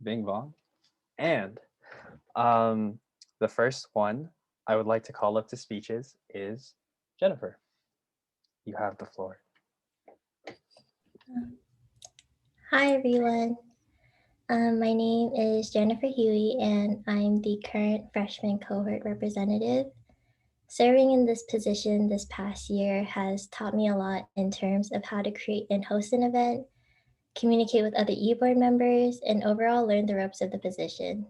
Bing Bong. And um, the first one I would like to call up to speeches is Jennifer. You have the floor. Hi everyone. My name is Jennifer Huey and I'm the current freshman cohort representative. Serving in this position this past year has taught me a lot in terms of how to create and host an event, communicate with other e-board members, and overall learn the ropes of the position.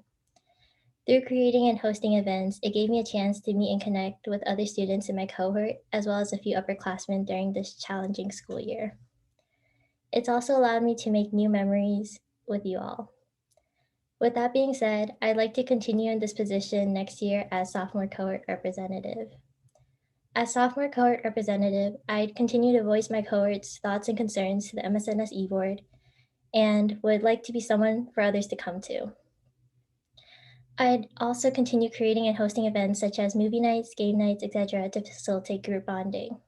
Through creating and hosting events, it gave me a chance to meet and connect with other students in my cohort, as well as a few upperclassmen during this challenging school year. It's also allowed me to make new memories with you all. With that being said, I'd like to continue in this position next year as sophomore cohort representative. As sophomore cohort representative, I'd continue to voice my cohort's thoughts and concerns to the MSNS e-board and would like to be someone for others to come to. I'd also continue creating and hosting events such as movie nights, game nights, etc. to facilitate group bonding.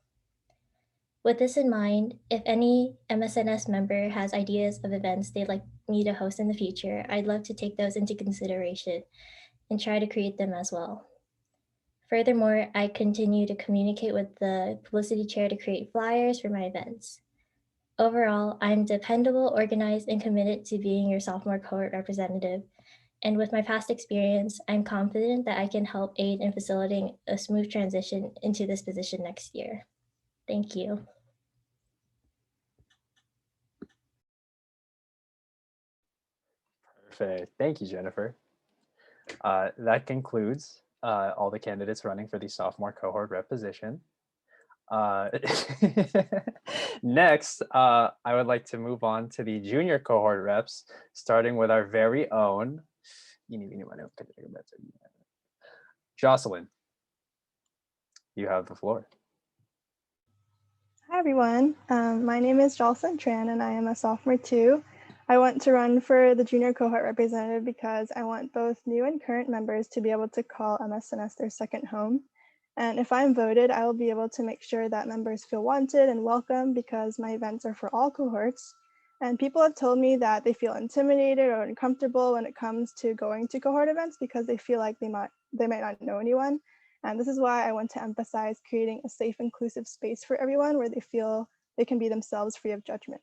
With this in mind, if any MSNS member has ideas of events they'd like me to host in the future, I'd love to take those into consideration and try to create them as well. Furthermore, I continue to communicate with the publicity chair to create flyers for my events. Overall, I'm dependable, organized, and committed to being your sophomore cohort representative. And with my past experience, I'm confident that I can help aid in facilitating a smooth transition into this position next year. Thank you. Perfect. Thank you, Jennifer. That concludes all the candidates running for the sophomore cohort rep position. Next, I would like to move on to the junior cohort reps, starting with our very own Jocelyn. You have the floor. Hi everyone, my name is Jocelyn Tran and I am a sophomore too. I want to run for the junior cohort representative because I want both new and current members to be able to call MSNS their second home. And if I'm voted, I will be able to make sure that members feel wanted and welcome because my events are for all cohorts. And people have told me that they feel intimidated or uncomfortable when it comes to going to cohort events because they feel like they might not know anyone. And this is why I want to emphasize creating a safe, inclusive space for everyone where they feel they can be themselves free of judgment.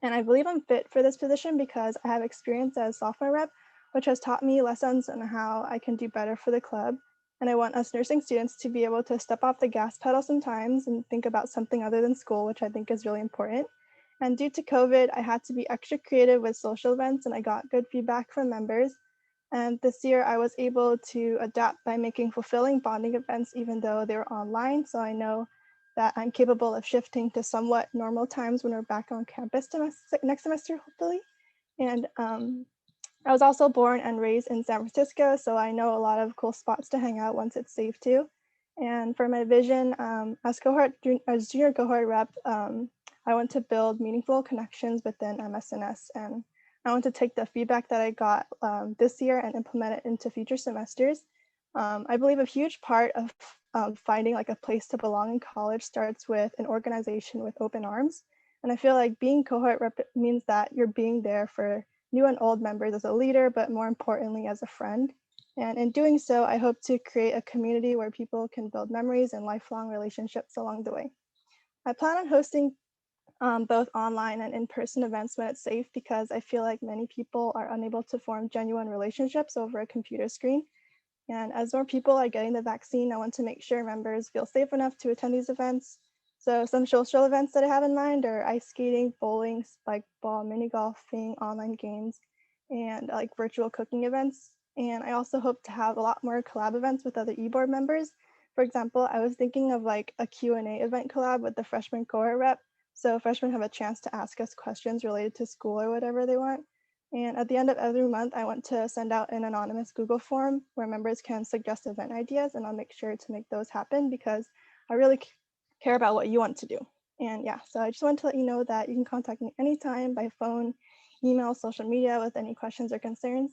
And I believe I'm fit for this position because I have experience as sophomore rep, which has taught me lessons on how I can do better for the club. And I want us nursing students to be able to step off the gas pedal sometimes and think about something other than school, which I think is really important. And due to COVID, I had to be extra creative with social events and I got good feedback from members. And this year I was able to adapt by making fulfilling bonding events, even though they were online. So I know that I'm capable of shifting to somewhat normal times when we're back on campus next semester, hopefully. And I was also born and raised in San Francisco, so I know a lot of cool spots to hang out once it's safe too. And for my vision as junior cohort rep, I want to build meaningful connections within MSNS, and I want to take the feedback that I got this year and implement it into future semesters. I believe a huge part of finding like a place to belong in college starts with an organization with open arms. And I feel like being cohort rep means that you're being there for new and old members as a leader, but more importantly as a friend. And in doing so, I hope to create a community where people can build memories and lifelong relationships along the way. I plan on hosting both online and in-person events when it's safe because I feel like many people are unable to form genuine relationships over a computer screen. And as more people are getting the vaccine, I want to make sure members feel safe enough to attend these events. So some social events that I have in mind are ice skating, bowling, spike ball, mini golfing, online games, and like virtual cooking events. And I also hope to have a lot more collab events with other e-board members. For example, I was thinking of like a Q&A event collab with the freshman cohort rep. So freshmen have a chance to ask us questions related to school or whatever they want. And at the end of every month, I want to send out an anonymous Google form where members can suggest event ideas, and I'll make sure to make those happen because I really care about what you want to do. And yeah, so I just want to let you know that you can contact me anytime by phone, email, social media with any questions or concerns.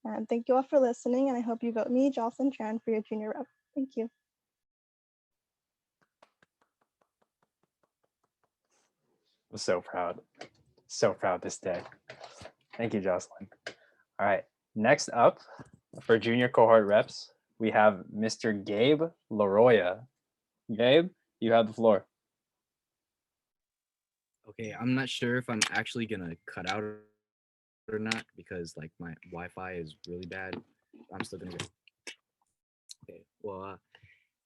And thank you all for listening, and I hope you vote me, Jocelyn Tran, for your junior rep. Thank you. I'm so proud this day. Thank you, Jocelyn. All right. Next up for junior cohort reps, we have Mr. Gabe Laroya. Gabe, you have the floor. Okay, I'm not sure if I'm actually gonna cut out or not because like my Wi-Fi is really bad. I'm still gonna go. Okay, well,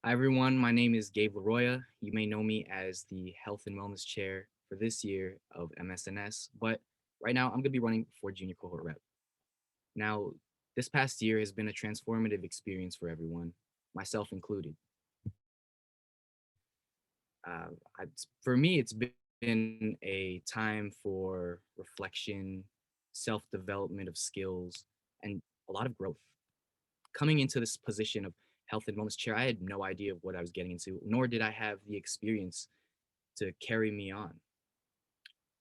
hi everyone. My name is Gabe Laroya. You may know me as the Health and Wellness Chair for this year of MSNS, but right now I'm gonna be running for junior cohort rep. Now, this past year has been a transformative experience for everyone, myself included. For me, it's been a time for reflection, self development of skills, and a lot of growth. Coming into this position of health and wellness chair, I had no idea of what I was getting into, nor did I have the experience to carry me on.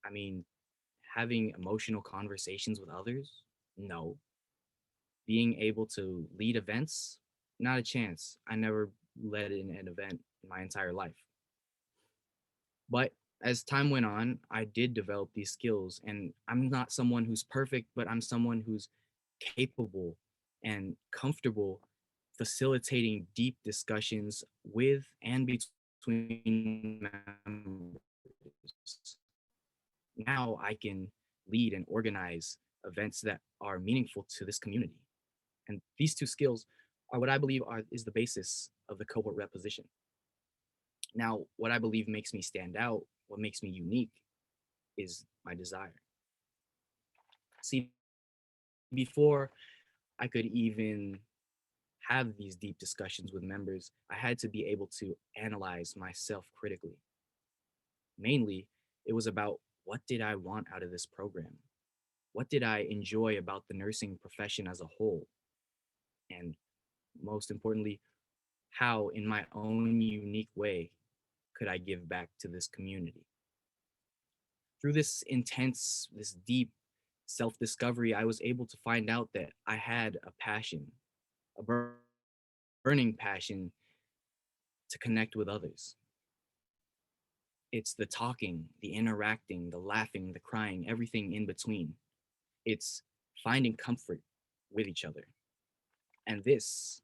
I mean, having emotional conversations with others? No. Being able to lead events? Not a chance. I never led in an event in my entire life. But as time went on, I did develop these skills, and I'm not someone who's perfect, but I'm someone who's capable and comfortable facilitating deep discussions with and between members. Now I can lead and organize events that are meaningful to this community. And these two skills are what I believe is the basis of the cohort rep position. Now, what I believe makes me stand out, what makes me unique, is my desire. See, before I could even have these deep discussions with members, I had to be able to analyze myself critically. Mainly, it was about what did I want out of this program? What did I enjoy about the nursing profession as a whole? And most importantly, how, in my own unique way, could I give back to this community? Through this intense, this deep self discovery, I was able to find out that I had a passion, a burning passion to connect with others. It's the talking, the interacting, the laughing, the crying, everything in between. It's finding comfort with each other. And this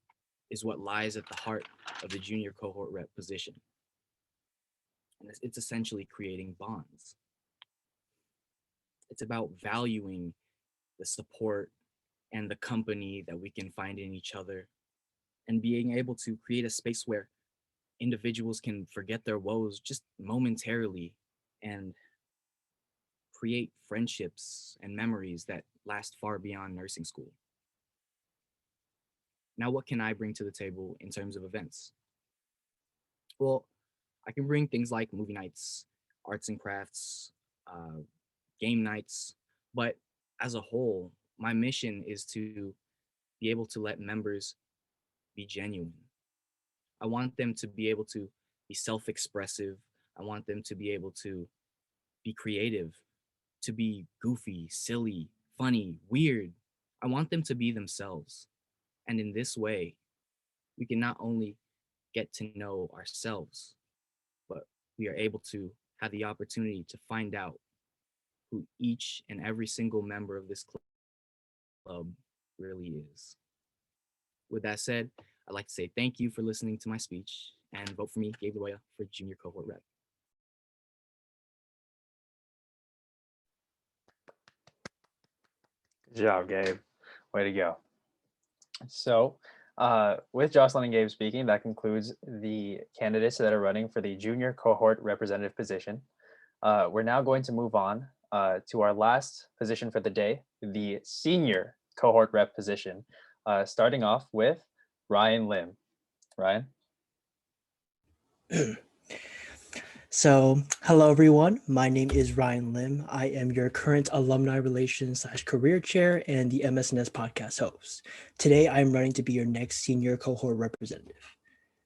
is what lies at the heart of the junior cohort rep position. And it's essentially creating bonds. It's about valuing the support and the company that we can find in each other and being able to create a space where individuals can forget their woes just momentarily and create friendships and memories that last far beyond nursing school. Now, what can I bring to the table in terms of events? Well, I can bring things like movie nights, arts and crafts, uh, game nights, but as a whole, my mission is to be able to let members be genuine. I want them to be able to be self expressive. I want them to be able to be creative, to be goofy, silly, funny, weird. I want them to be themselves. And in this way, we can not only get to know ourselves, but we are able to have the opportunity to find out who each and every single member of this club really is. With that said, I'd like to say thank you for listening to my speech and vote for me, Gabe Laroya, for junior cohort rep. Good job, Gabe. Way to go. So, with Jocelyn and Gabe speaking, that concludes the candidates that are running for the junior cohort representative position. We're now going to move on to our last position for the day, the senior cohort rep position, starting off with Ryan Lim. Ryan? So, hello everyone. My name is Ryan Lim. I am your current alumni relations / career chair and the MSNS podcast host. Today, I'm running to be your next senior cohort representative.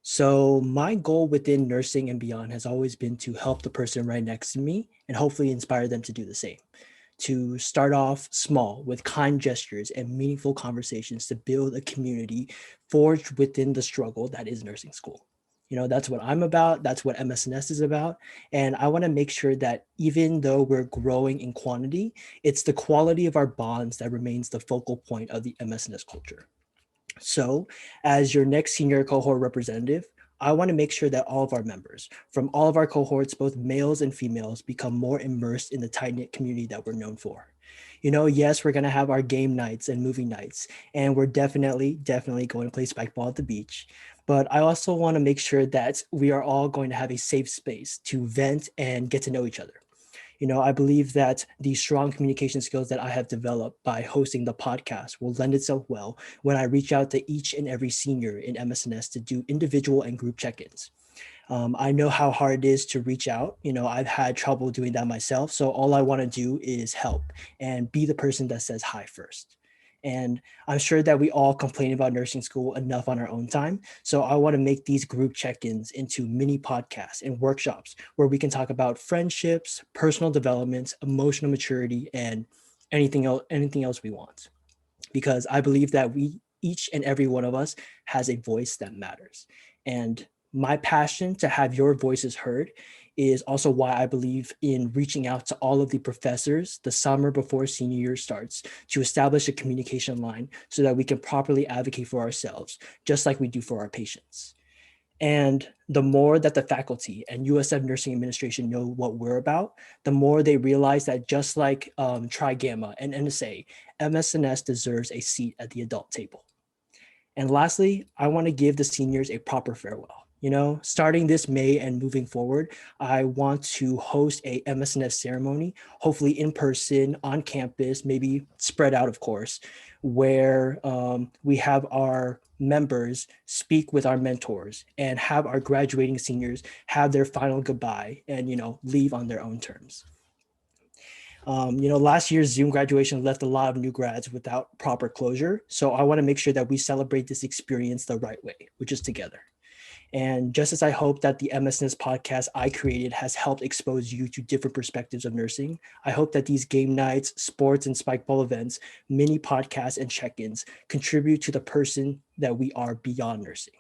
So, my goal within nursing and beyond has always been to help the person right next to me and hopefully inspire them to do the same. To start off small with kind gestures and meaningful conversations to build a community forged within the struggle that is nursing school. That's what I'm about. That's what MSNS is about. And I want to make sure that even though we're growing in quantity, it's the quality of our bonds that remains the focal point of the MSNS culture. So, as your next senior cohort representative, I want to make sure that all of our members from all of our cohorts, both males and females, become more immersed in the tight knit community that we're known for. Yes, we're going to have our game nights and movie nights, and we're definitely going to play spike ball at the beach. But I also want to make sure that we are all going to have a safe space to vent and get to know each other. I believe that the strong communication skills that I have developed by hosting the podcast will lend itself well when I reach out to each and every senior in MSNS to do individual and group check-ins. I know how hard it is to reach out. I've had trouble doing that myself. So all I want to do is help and be the person that says hi first. And I'm sure that we all complain about nursing school enough on our own time. So I want to make these group check-ins into mini podcasts and workshops where we can talk about friendships, personal development, emotional maturity, and anything else we want. Because I believe that each and every one of us has a voice that matters. And my passion to have your voices heard is also why I believe in reaching out to all of the professors the summer before senior year starts to establish a communication line so that we can properly advocate for ourselves, just like we do for our patients. And the more that the faculty and USF Nursing Administration know what we're about, the more they realize that just like Tri Gamma and NSA, MSNS deserves a seat at the adult table. And lastly, I want to give the seniors a proper farewell. Starting this May and moving forward, I want to host a MSNS ceremony, hopefully in person, on campus, maybe spread out, of course, where we have our members speak with our mentors and have our graduating seniors have their final goodbye and, leave on their own terms. Last year's Zoom graduation left a lot of new grads without proper closure. So I want to make sure that we celebrate this experience the right way, which is together. And just as I hope that the MSNS podcast I created has helped expose you to different perspectives of nursing, I hope that these game nights, sports, and spike ball events, mini podcasts, and check-ins contribute to the person that we are beyond nursing.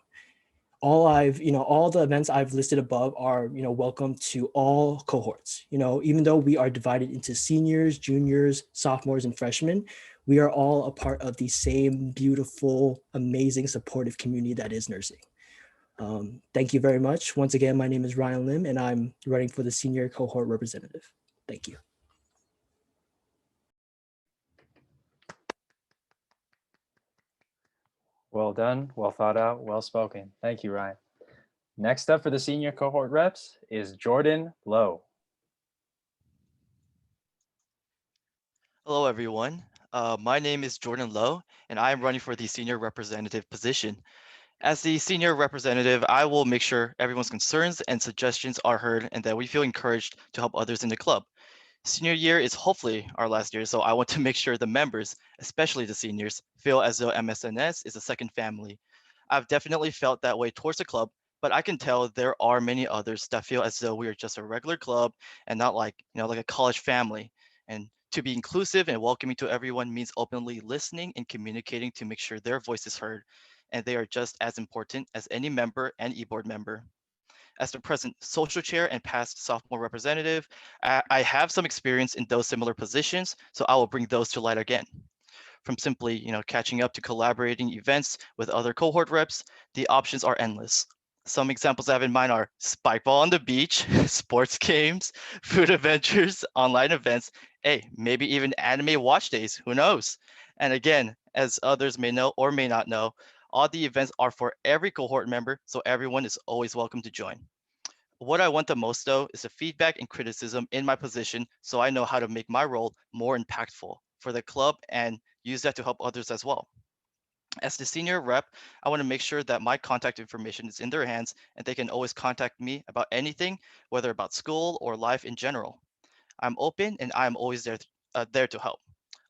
All the events I've listed above are, welcome to all cohorts. Even though we are divided into seniors, juniors, sophomores, and freshmen, we are all a part of the same beautiful, amazing, supportive community that is nursing. Thank you very much. Once again, my name is Ryan Lim, and I'm running for the senior cohort representative. Thank you. Well done, well thought out, well spoken. Thank you, Ryan. Next up for the senior cohort reps is Jordan Lowe. Hello, everyone. My name is Jordan Lowe, and I am running for the senior representative position. As the senior representative, I will make sure everyone's concerns and suggestions are heard and that we feel encouraged to help others in the club. Senior year is hopefully our last year, so I want to make sure the members, especially the seniors, feel as though MSNS is a second family. I've definitely felt that way towards the club, but I can tell there are many others that feel as though we are just a regular club and not like a college family. And to be inclusive and welcoming to everyone means openly listening and communicating to make sure their voice is heard, and they are just as important as any member and e-board member. As the present social chair and past sophomore representative, I have some experience in those similar positions, so I will bring those to light again. From simply, catching up to collaborating events with other cohort reps, the options are endless. Some examples I have in mind are spikeball on the beach, sports games, food adventures, online events, hey, maybe even anime watch days, who knows? And again, as others may know or may not know, all the events are for every cohort member, so everyone is always welcome to join. What I want the most though is the feedback and criticism in my position so I know how to make my role more impactful for the club and use that to help others as well. As the senior rep, I want to make sure that my contact information is in their hands and they can always contact me about anything, whether about school or life in general. I'm open and I'm always there to help.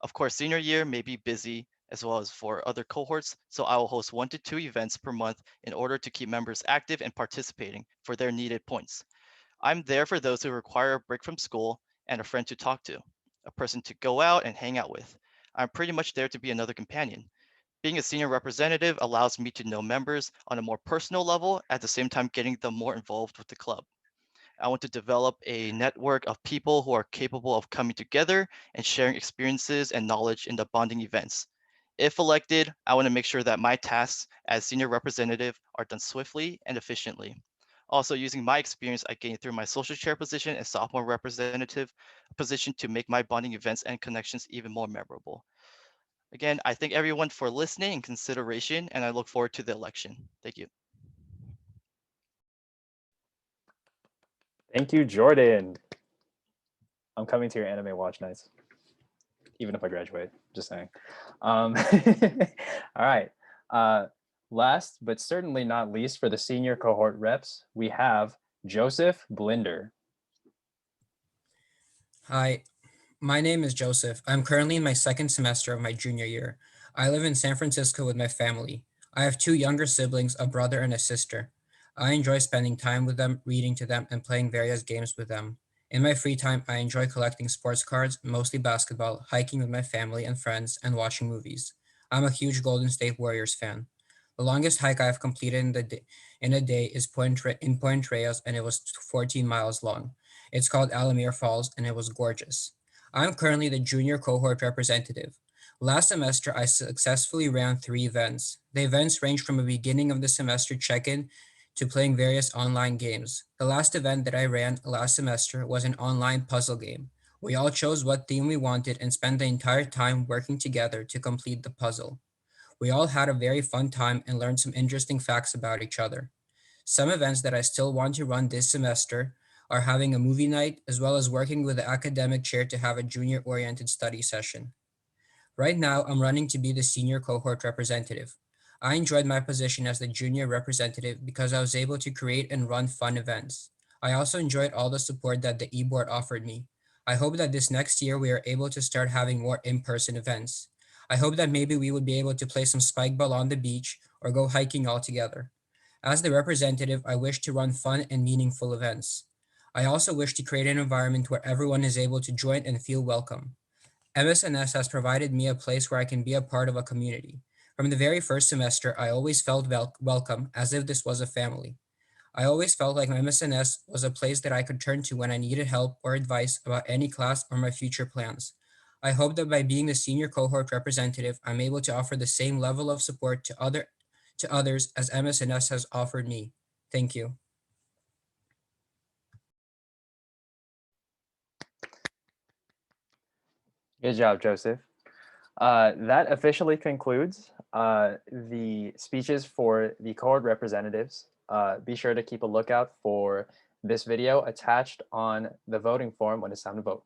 Of course, senior year may be busy as well as for other cohorts, so I will host 1 to 2 events per month in order to keep members active and participating for their needed points. I'm there for those who require a break from school and a friend to talk to, a person to go out and hang out with. I'm pretty much there to be another companion. Being a senior representative allows me to know members on a more personal level, at the same time getting them more involved with the club. I want to develop a network of people who are capable of coming together and sharing experiences and knowledge in the bonding events. If elected, I want to make sure that my tasks as senior representative are done swiftly and efficiently. Also, using my experience I gained through my social chair position and sophomore representative position to make my bonding events and connections even more memorable. Again, I thank everyone for listening and consideration, and I look forward to the election. Thank you. Thank you, Jordan. I'm coming to your anime watch nights, even if I graduate. Just saying. All right. Last but certainly not least, for the senior cohort reps, we have Joseph Blinder. Hi, my name is Joseph. I'm currently in my second semester of my junior year. I live in San Francisco with my family. I have two younger siblings, a brother and a sister. I enjoy spending time with them, reading to them, and playing various games with them. In my free time, I enjoy collecting sports cards, mostly basketball, hiking with my family and friends, and watching movies. I'm a huge Golden State Warriors fan. The longest hike I've completed in a day is in Point Reyes, and it was 14 miles long. It's called Alamir Falls, and it was gorgeous. I'm currently the junior cohort representative. Last semester, I successfully ran 3 events. The events range from a beginning of the semester check-in to playing various online games. The last event that I ran last semester was an online puzzle game. We all chose what theme we wanted and spent the entire time working together to complete the puzzle. We all had a very fun time and learned some interesting facts about each other. Some events that I still want to run this semester are having a movie night, as well as working with the academic chair to have a junior-oriented study session. Right now, I'm running to be the senior cohort representative. I enjoyed my position as the junior representative because I was able to create and run fun events. I also enjoyed all the support that the e-board offered me. I hope that this next year we are able to start having more in-person events. I hope that maybe we would be able to play some spike ball on the beach or go hiking all together. As the representative, I wish to run fun and meaningful events. I also wish to create an environment where everyone is able to join and feel welcome. MSNS has provided me a place where I can be a part of a community. From the very first semester, I always felt welcome, as if this was a family. I always felt like my MSNS was a place that I could turn to when I needed help or advice about any class or my future plans. I hope that by being the senior cohort representative, I'm able to offer the same level of support to others as MSNS has offered me. Thank you. Good job, Joseph. That officially concludes the speeches for the cohort representatives. Be sure to keep a lookout for this video attached on the voting form when it's time to vote.